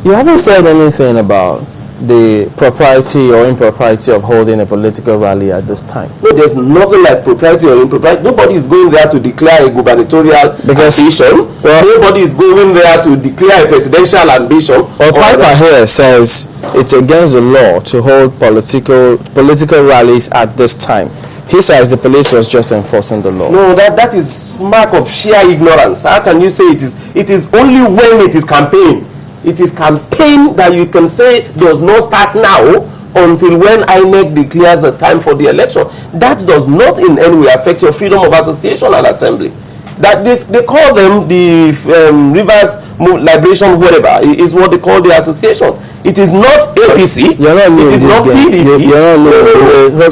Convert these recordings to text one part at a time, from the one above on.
You haven't said anything about the propriety or impropriety of holding a political rally at this time. No, there's nothing like propriety or impropriety. Nobody is going there to declare a gubernatorial ambition. Well, nobody is going there to declare a presidential ambition. Well, Piper here says it's against the law to hold political rallies at this time. He says the police was just enforcing the law. No, that is mark of sheer ignorance. How can you say it is? It is only when it is campaign. It is campaign that you can say does not start now until when INEC declares a time for the election. That does not in any way affect your freedom of association and assembly. That they call them the Rivers Liberation whatever is what they call the association. It is not APC. It is not PDP.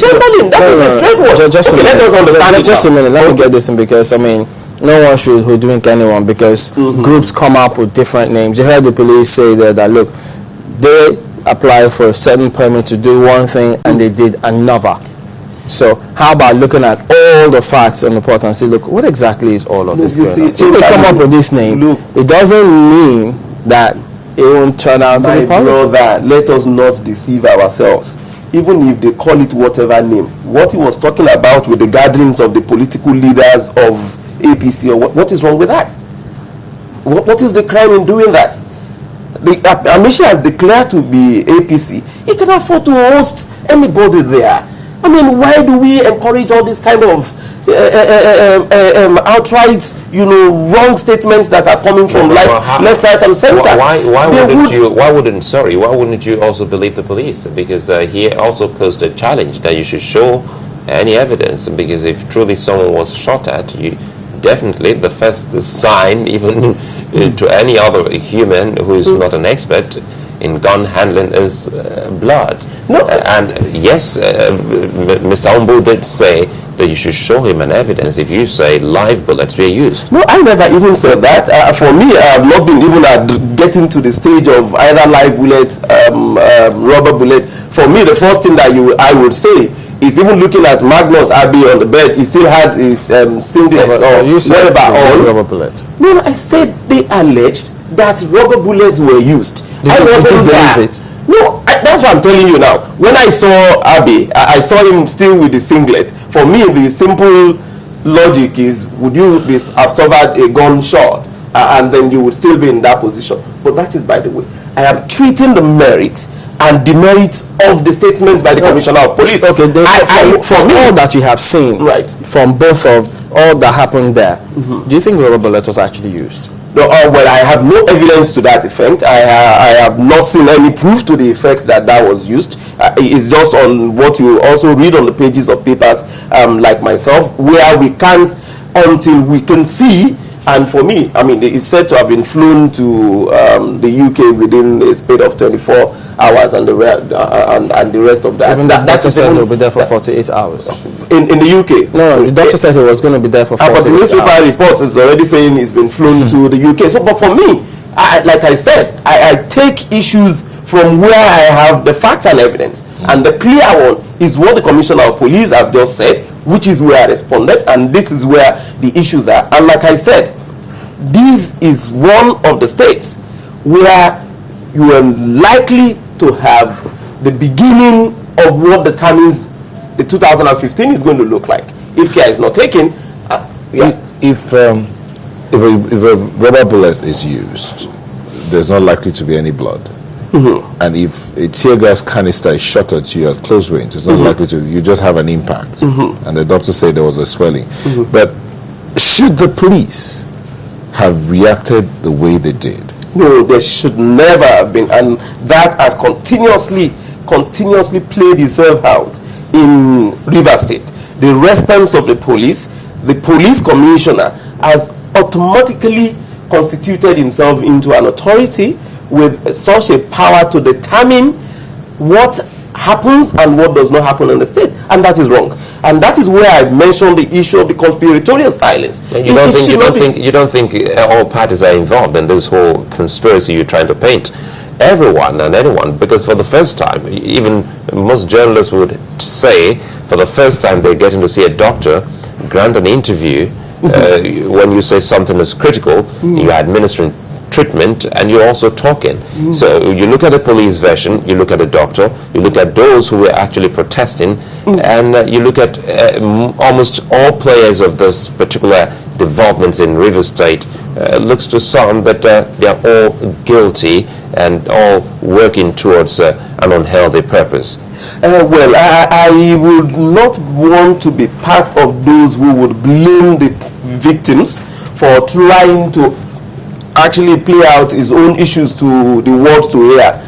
Chamberlain, that is a straight word. Just okay, let us understand. Just a minute. Let me get this in, because I mean, no one should hoodwink anyone, because groups come up with different names. You heard the police say that look, they applied for a certain permit to do one thing and they did another. So how about looking at all the facts and report and see, look, what exactly is all of this going on? If they come up with this name, it doesn't mean that it won't turn out to be politics. Brother, let us not deceive ourselves. Even if they call it whatever name, what he was talking about with the gatherings of the political leaders of APC, or what is wrong with that? What is the crime in doing that? Amisha has declared to be APC. He can afford to host anybody there. I mean, why do we encourage all this kind of outright, wrong statements that are coming from left, right, and center? Why wouldn't you also believe the police? Because he also posed a challenge that you should show any evidence. Because if truly someone was shot at, you definitely the first sign, even to any other human who is not an expert in gun handling, is blood. No. And yes, Mr. Ombu did say that you should show him an evidence if you say live bullets were used. No, I never even said that. For me, I have not been even getting to the stage of either live bullet, rubber bullet. For me, the first thing that I would say is, even looking at Magnus Abbey on the bed, he still had his singlet or whatever on. Rubber bullets. No, I said they alleged that rubber bullets were used. I wasn't there. No, that's what I'm telling you now. When I saw Abbey, I saw him still with the singlet. For me, the simple logic is, would you have suffered a gunshot and then you would still be in that position? But that is by the way. I am treating the merit and demerit of the statements by the Commissioner of Police. Okay, from all that you have seen, right, from both of all that happened there, do you think rubber bullet was actually used? No, well, I have no evidence to that effect. I have not seen any proof to the effect that was used. It's just on what you also read on the pages of papers, like myself, where we can't until we can see. And for me, I mean, it's said to have been flown to the UK within a span of 24 hours and the rest of that. Even that is said he'll be there for 48 hours. In the UK? No, the doctor said he was going to be there for 48 hours. But the newspaper reports is already saying he's been flown to the UK. So, but for me, like I said, I take issues from where I have the facts and evidence. And the clear one is what the Commissioner of Police have just said, which is where I responded, and this is where the issues are. And like I said, this is one of the states where you are likely to have the beginning of what determines the 2015 is going to look like. If care is not taken, if a rubber bullet is used, there's not likely to be any blood. And if a tear gas canister is shot at you at close range, it's not likely to. You just have an impact, and the doctor said there was a swelling. But should the police have reacted the way they did? No, there should never have been, and that has continuously played itself out in Rivers State. The response of the police commissioner has automatically constituted himself into an authority with such a power to determine what happens and what does not happen in the state, and that is wrong. And that is where I mentioned the issue of the conspiratorial silence. And you don't think all parties are involved in this whole conspiracy you're trying to paint? Everyone and anyone, because for the first time, even most journalists would say, for the first time they're getting to see a doctor grant an interview. When you say something is critical, you're administering treatment, and you're also talking. So you look at the police version, you look at the doctor, you look at those who were actually protesting, and you look at almost all players of this particular developments in Rivers State. Looks to some that they're all guilty and all working towards an unhealthy purpose. Well, I would not want to be part of those who would blame the victims for trying to actually play out his own issues to the world to hear.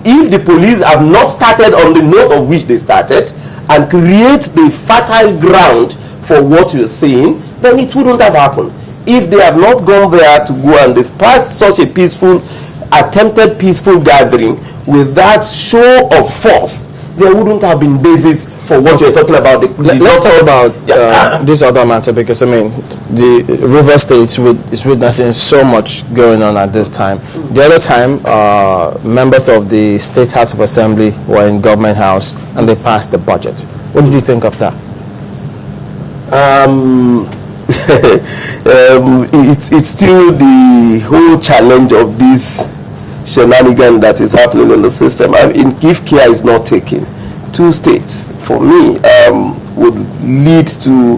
If the police have not started on the note of which they started and create the fertile ground for what you're saying, then it wouldn't have happened. If they have not gone there to go and disperse such a peaceful, attempted peaceful gathering with that show of force, there wouldn't have been basis for what you're talking about. Let's talk about this other matter, because I mean, the River State is witnessing so much going on at this time. The other time, members of the State House of Assembly were in Government House and they passed the budget. What did you think of that? It's still the whole challenge of this shenanigan that is happening in the system. I mean, if care is not taken, 2 states, for me, would lead to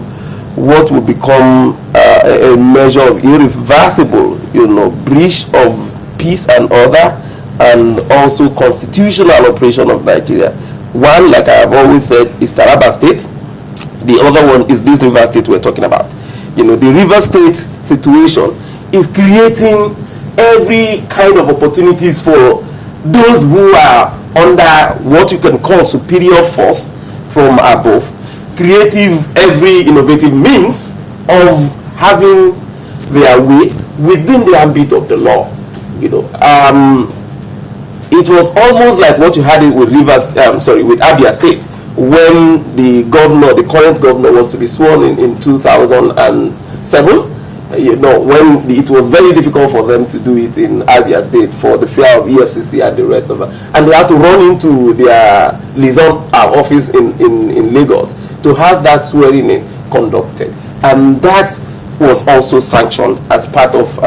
what would become a measure of irreversible, breach of peace and order, and also constitutional operation of Nigeria. One, like I have always said, is Taraba State. The other one is this River State we're talking about. The River State situation is creating every kind of opportunities for those who are under what you can call superior force from above, creative, every innovative means of having their way within the ambit of the law. It was almost like what you had it with with Abia State, when the current governor was to be sworn in 2007. When it was very difficult for them to do it in Abia State for the fear of EFCC and the rest of it, and they had to run into their liaison office in Lagos to have that swearing in conducted, and that was also sanctioned as part of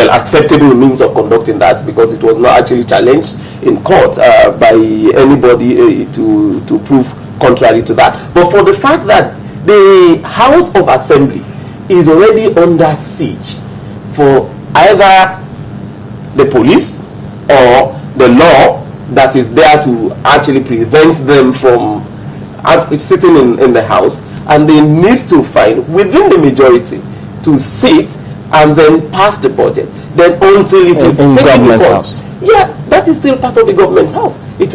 acceptable means of conducting that, because it was not actually challenged in court by anybody to prove contrary to that. But for the fact that the House of Assembly is already under siege for either the police or the law that is there to actually prevent them from sitting in the House, and they need to find within the majority to sit and then pass the budget. Then until it is taken to court. Yeah, that is still part of the government house. Was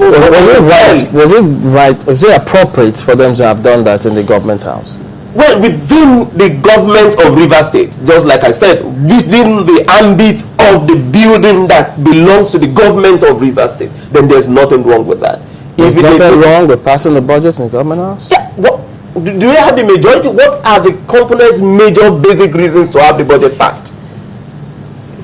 it appropriate for them to have done that in the government house? Well, within the government of River State, just like I said, within the ambit of the building that belongs to the government of River State, then there's nothing wrong with that. Is nothing wrong with passing the budget in the government house? Yeah. Do they have the majority? What are the component major basic reasons to have the budget passed?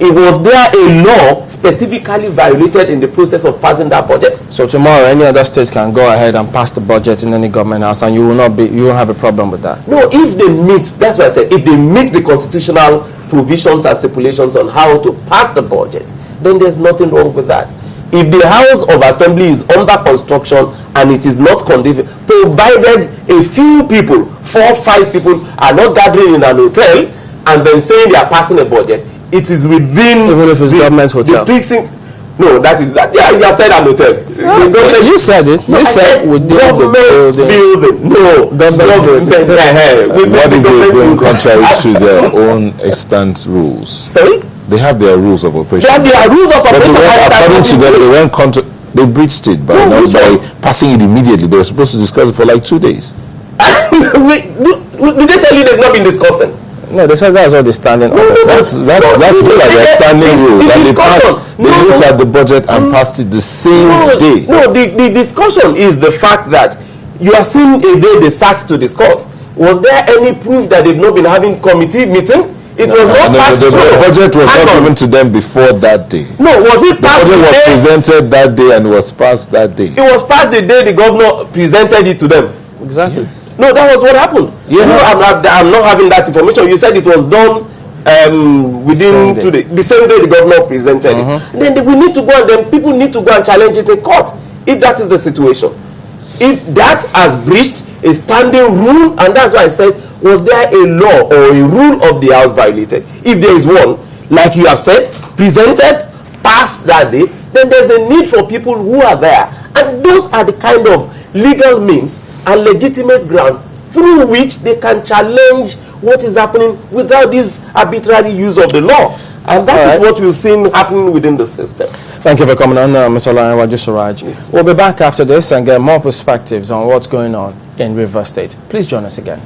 It was there a law specifically violated in the process of passing that budget? So tomorrow any other states can go ahead and pass the budget in any government house, and you won't have a problem with that? No, if they meet, that's what I said, if they meet the constitutional provisions and stipulations on how to pass the budget, then there's nothing wrong with that. If the House of Assembly is under construction and it is not conducive, provided a few people, 4 or 5 people are not gathering in an hotel and then saying they are passing a budget, it is within even if it's government hotel. The precinct. No, that is that. Yeah, you have said an hotel. Yeah, you said it. No, you said within government the building. No, government building. What if they go contrary to their own extant rules? Sorry? They have their rules of operation. They have their rules of operation. According to them, they breached it by passing it immediately. They were supposed to discuss it for like 2 days. Did they tell you they've not been discussing? No, they said that's all the standing orders. That's their standing rule. They looked at the budget and passed it the same day. No, the discussion is the fact that you are seeing a day they sat to discuss. Was there any proof that they've not been having committee meeting? It was not passed. The budget was not given to them before that day. No, was it passed? The budget was presented that day and was passed that day. It was passed the day the governor presented it to them. Exactly. Yes. No, that was what happened. Yeah. No, I'm not having that information. You said it was done within the same day the governor presented it. Then we need to go and then people need to go and challenge it in court if that is the situation. If that has breached a standing rule, and that's why I said, was there a law or a rule of the House violated? If there is one, like you have said, presented, passed that day, then there's a need for people who are there. And those are the kind of legal means and legitimate ground through which they can challenge what is happening without this arbitrary use of the law. And that is what we've seen happening within the system. Thank you for coming on, Mr. Olanrewaju Suraj. We'll be back after this and get more perspectives on what's going on in Rivers State. Please join us again.